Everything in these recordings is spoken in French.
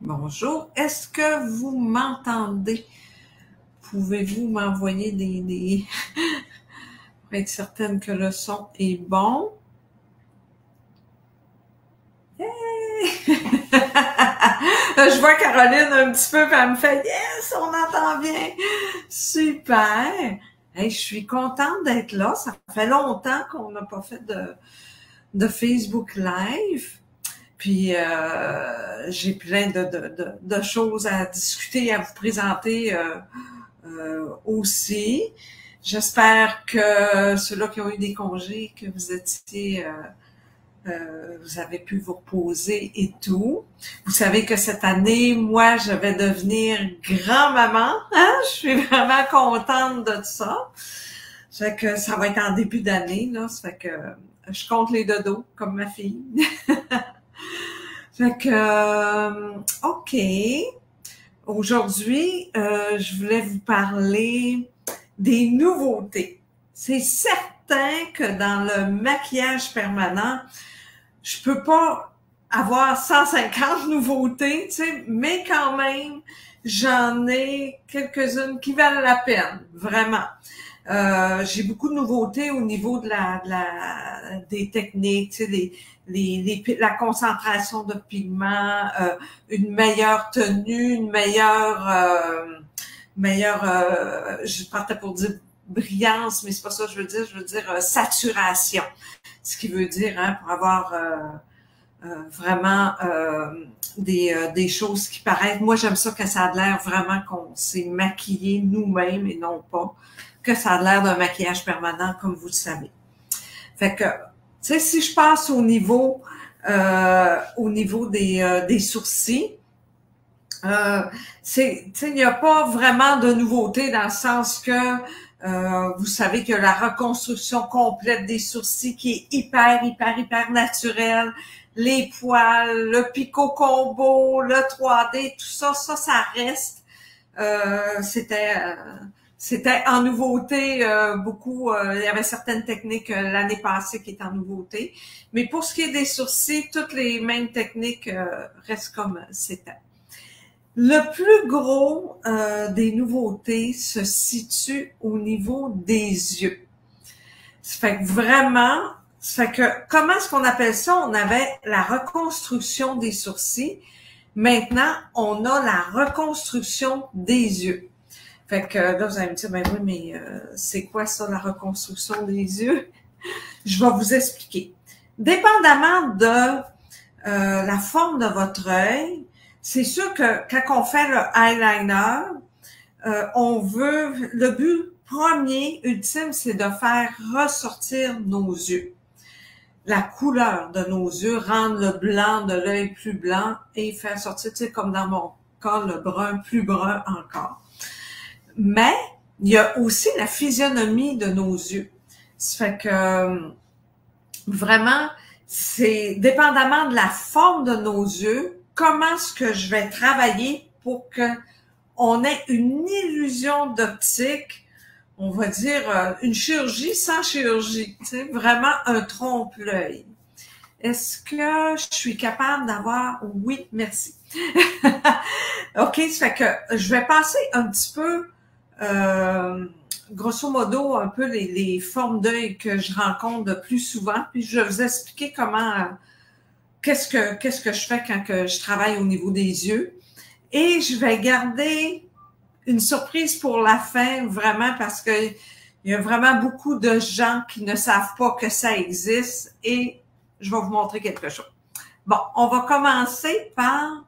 Bonjour, est-ce que vous m'entendez? Pouvez-vous m'envoyer pour être certaine que le son est bon? Je vois Caroline un petit peu, puis elle me fait yes, on entend bien. Super. Hey, je suis contente d'être là. Ça fait longtemps qu'on n'a pas fait de Facebook Live. Puis j'ai plein de choses à discuter, à vous présenter aussi. J'espère que ceux-là qui ont eu des congés, que vous étiez vous avez pu vous reposer et tout. Vous savez que cette année, moi, je vais devenir grand-maman. Hein? Je suis vraiment contente de ça. Ça fait que ça va être en début d'année, là. Ça fait que je compte les dodos, comme ma fille. Fait que, OK. Aujourd'hui, je voulais vous parler des nouveautés. C'est certain que dans le maquillage permanent, je peux pas avoir 150 nouveautés, tu sais, mais quand même, j'en ai quelques-unes qui valent la peine, vraiment. J'ai beaucoup de nouveautés au niveau des techniques, tu sais, la concentration de pigments, une meilleure tenue, une meilleure, je partais pour dire brillance, mais c'est pas ça que je veux dire saturation. Ce qui veut dire, hein, pour avoir vraiment des choses qui paraissent. Moi, j'aime ça que ça a l'air vraiment qu'on s'est maquillé nous-mêmes et non pas que ça a l'air d'un maquillage permanent, comme vous le savez. Fait que, tu sais, si je passe au niveau des sourcils, il n'y a pas vraiment de nouveauté dans le sens que vous savez qu'il y a la reconstruction complète des sourcils qui est hyper naturelle. Les poils, le picot combo, le 3D, tout ça, ça reste. C'était en nouveauté beaucoup. Il y avait certaines techniques l'année passée qui étaient en nouveauté. Mais pour ce qui est des sourcils, toutes les mêmes techniques restent comme c'était. Le plus gros des nouveautés se situe au niveau des yeux. Ça fait que vraiment, ça fait que comment est-ce qu'on appelle ça? On avait la reconstruction des sourcils. Maintenant, on a la reconstruction des yeux. Fait que là, vous allez me dire, ben oui, mais c'est quoi ça, la reconstruction des yeux? Je vais vous expliquer. Dépendamment de la forme de votre œil, c'est sûr que quand on fait le eyeliner, on veut, le but premier, ultime, c'est de faire ressortir nos yeux. La couleur de nos yeux, rendre le blanc de l'œil plus blanc et faire sortir, tu sais, comme dans mon cas, le brun plus brun encore. Mais, il y a aussi la physionomie de nos yeux. Ça fait que, vraiment, c'est dépendamment de la forme de nos yeux, comment est-ce que je vais travailler pour que on ait une illusion d'optique, on va dire une chirurgie sans chirurgie, tu sais, vraiment un trompe-l'œil. Est-ce que je suis capable d'avoir... Oui, merci. OK, ça fait que je vais passer un petit peu, grosso modo, un peu les formes d'œil que je rencontre de plus souvent, puis je vais vous expliquer comment, qu'est-ce que je fais quand que je travaille au niveau des yeux. Et je vais garder une surprise pour la fin, vraiment, parce que il y a vraiment beaucoup de gens qui ne savent pas que ça existe et je vais vous montrer quelque chose. Bon, on va commencer par...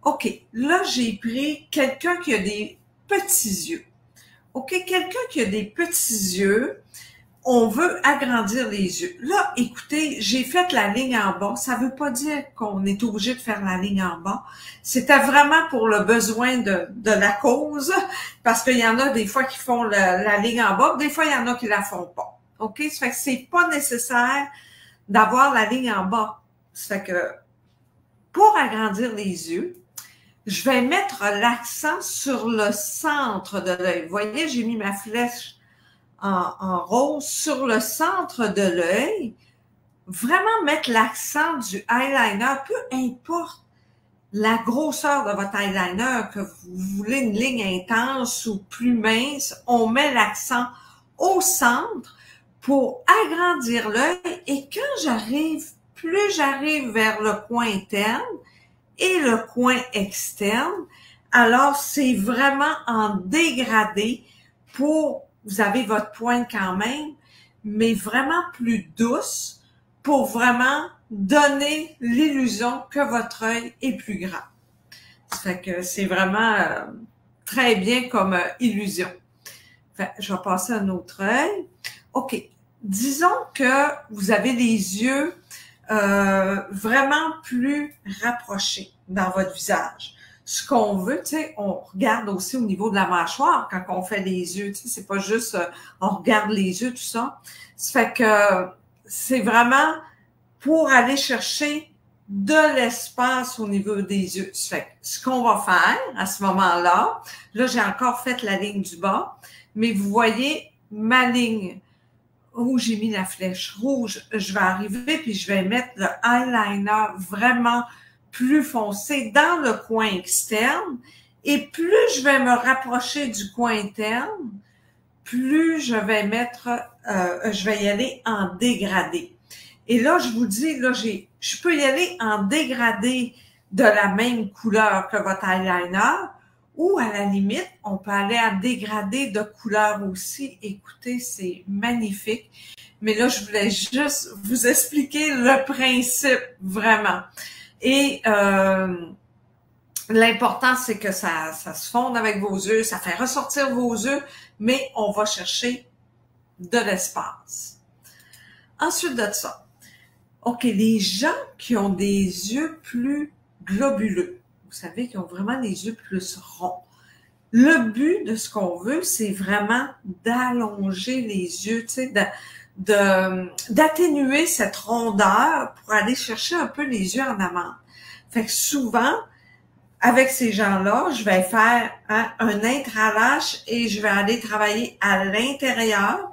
OK, là, j'ai pris quelqu'un qui a des petits yeux. OK, quelqu'un qui a des petits yeux, on veut agrandir les yeux. Là, écoutez, j'ai fait la ligne en bas. Ça veut pas dire qu'on est obligé de faire la ligne en bas. C'était vraiment pour le besoin de la cause, parce qu'il y en a des fois qui font la ligne en bas, des fois, il y en a qui la font pas. OK? Ça fait que c'est pas nécessaire d'avoir la ligne en bas. Ça fait que pour agrandir les yeux, je vais mettre l'accent sur le centre de l'œil. Vous voyez, j'ai mis ma flèche en rose sur le centre de l'œil, vraiment mettre l'accent du eyeliner, peu importe la grosseur de votre eyeliner, que vous voulez une ligne intense ou plus mince, on met l'accent au centre pour agrandir l'œil. Et plus j'arrive vers le coin interne et le coin externe, alors c'est vraiment en dégradé vous avez votre pointe quand même, mais vraiment plus douce pour vraiment donner l'illusion que votre œil est plus grand. Ça fait que c'est vraiment très bien comme illusion. Fait, je vais passer à un autre œil. OK. Disons que vous avez les yeux vraiment plus rapprochés dans votre visage. Ce qu'on veut, tu sais, on regarde aussi au niveau de la mâchoire quand on fait les yeux, tu sais, c'est pas juste on regarde les yeux, tout ça. Ça fait que c'est vraiment pour aller chercher de l'espace au niveau des yeux. Ça fait que ce qu'on va faire à ce moment-là, là j'ai encore fait la ligne du bas, mais vous voyez ma ligne où j'ai mis la flèche rouge, je vais arriver puis je vais mettre le eyeliner vraiment plus foncé dans le coin externe, et plus je vais me rapprocher du coin interne, plus je vais je vais y aller en dégradé. Et là, je vous dis, là, je peux y aller en dégradé de la même couleur que votre eyeliner, ou à la limite, on peut aller en dégradé de couleur aussi. Écoutez, c'est magnifique. Mais là, je voulais juste vous expliquer le principe, vraiment. Et l'important, c'est que ça se fonde avec vos yeux, ça fait ressortir vos yeux, mais on va chercher de l'espace. Ensuite de ça, OK, les gens qui ont des yeux plus globuleux, vous savez, qui ont vraiment les yeux plus ronds, le but de ce qu'on veut, c'est vraiment d'allonger les yeux, tu sais, d'atténuer cette rondeur pour aller chercher un peu les yeux en amande. Fait que souvent, avec ces gens-là, je vais faire un intralash et je vais aller travailler à l'intérieur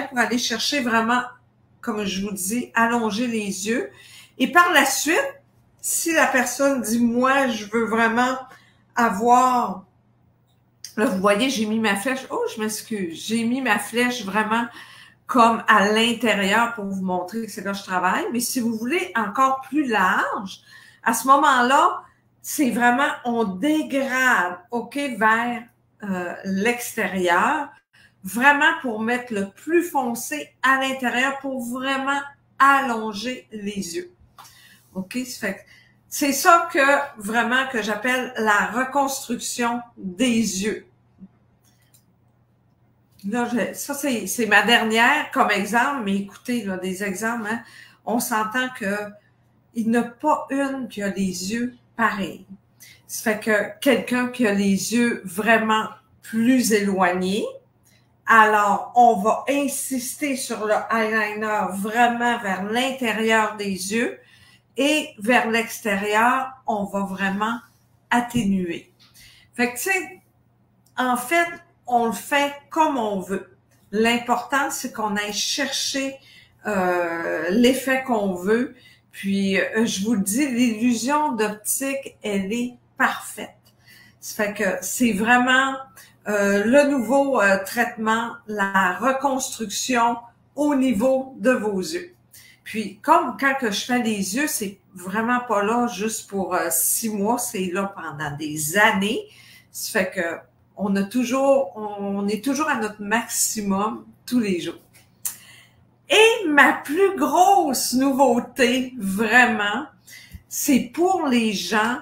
pour aller chercher vraiment, comme je vous dis, allonger les yeux. Et par la suite, si la personne dit, moi, je veux vraiment avoir... Là, vous voyez, j'ai mis ma flèche. Oh, je m'excuse. J'ai mis ma flèche vraiment comme à l'intérieur pour vous montrer que c'est là que je travaille. Mais si vous voulez encore plus large, à ce moment-là, c'est vraiment, on dégrade, OK, vers l'extérieur, vraiment pour mettre le plus foncé à l'intérieur pour vraiment allonger les yeux. OK, c'est ça que vraiment que j'appelle la reconstruction des yeux. Là, ça, c'est ma dernière comme exemple, mais écoutez, là, des exemples, hein, on s'entend que il n'y en a pas une qui a les yeux pareils. Ça fait que quelqu'un qui a les yeux vraiment plus éloignés, alors on va insister sur le eyeliner vraiment vers l'intérieur des yeux, et vers l'extérieur, on va vraiment atténuer. Fait que, tu sais, en fait, on le fait comme on veut. L'important, c'est qu'on aille chercher l'effet qu'on veut. Puis, je vous le dis, l'illusion d'optique, elle est parfaite. Ça fait que c'est vraiment le nouveau traitement, la reconstruction au niveau de vos yeux. Puis, comme quand que je fais les yeux, c'est vraiment pas là juste pour 6 mois, c'est là pendant des années. Ça fait que on est toujours à notre maximum tous les jours. Et ma plus grosse nouveauté, vraiment, c'est pour les gens.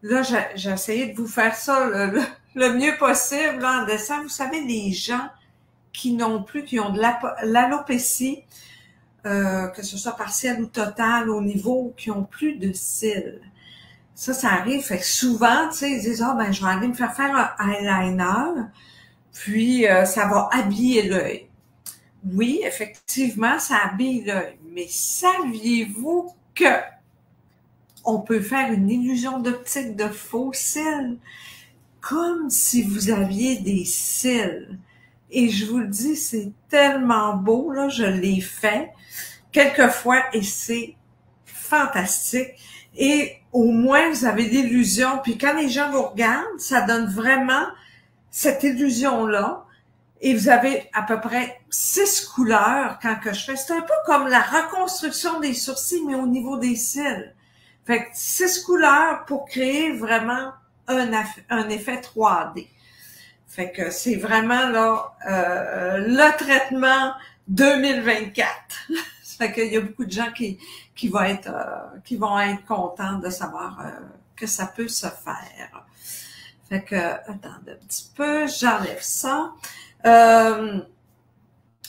Là, j'ai essayé de vous faire ça le mieux possible là, en dessin. Vous savez, les gens qui ont de l'alopécie, que ce soit partielle ou totale, au niveau qui ont plus de cils. Ça arrive. Fait que souvent, tu sais, ils disent, ben, je vais aller me faire un eyeliner, puis ça va habiller l'œil. Oui, effectivement, ça habille l'œil. Mais saviez-vous que on peut faire une illusion d'optique de faux cils, comme si vous aviez des cils? Et je vous le dis, c'est tellement beau, là, je l'ai fait quelquefois et c'est fantastique. Et au moins, vous avez l'illusion. Puis quand les gens vous regardent, ça donne vraiment cette illusion-là. Et vous avez à peu près 6 couleurs quand que je fais. C'est un peu comme la reconstruction des sourcils, mais au niveau des cils. Fait que 6 couleurs pour créer vraiment un effet 3D. Fait que c'est vraiment là le traitement 2024. Fait qu'il y a beaucoup de gens qui vont être contents de savoir que ça peut se faire. Fait que attendez un petit peu, j'enlève ça.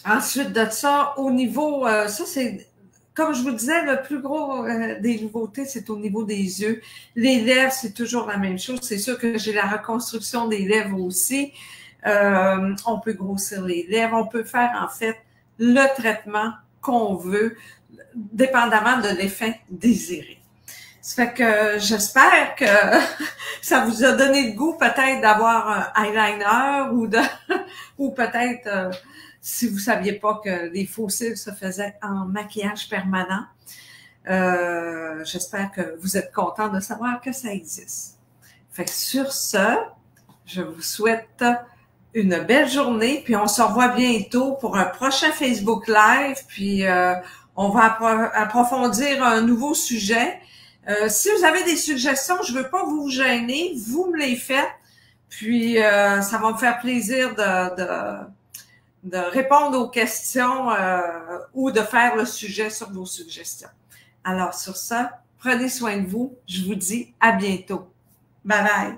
Ensuite de ça, au niveau, ça c'est, comme je vous disais, le plus gros des nouveautés, c'est au niveau des yeux. Les lèvres, c'est toujours la même chose. C'est sûr que j'ai la reconstruction des lèvres aussi. On peut grossir les lèvres. On peut faire, en fait, le traitement qu'on veut, dépendamment de l'effet désiré. Ça fait que j'espère que ça vous a donné le goût peut-être d'avoir un eyeliner ou peut-être si vous saviez pas que les faux cils se faisaient en maquillage permanent. J'espère que vous êtes contents de savoir que ça existe. Fait que sur ce, je vous souhaite une belle journée, puis on se revoit bientôt pour un prochain Facebook Live, puis on va approfondir un nouveau sujet. Si vous avez des suggestions, je veux pas vous gêner, vous me les faites, puis ça va me faire plaisir de répondre aux questions ou de faire le sujet sur vos suggestions. Alors sur ça, prenez soin de vous. Je vous dis à bientôt. Bye bye.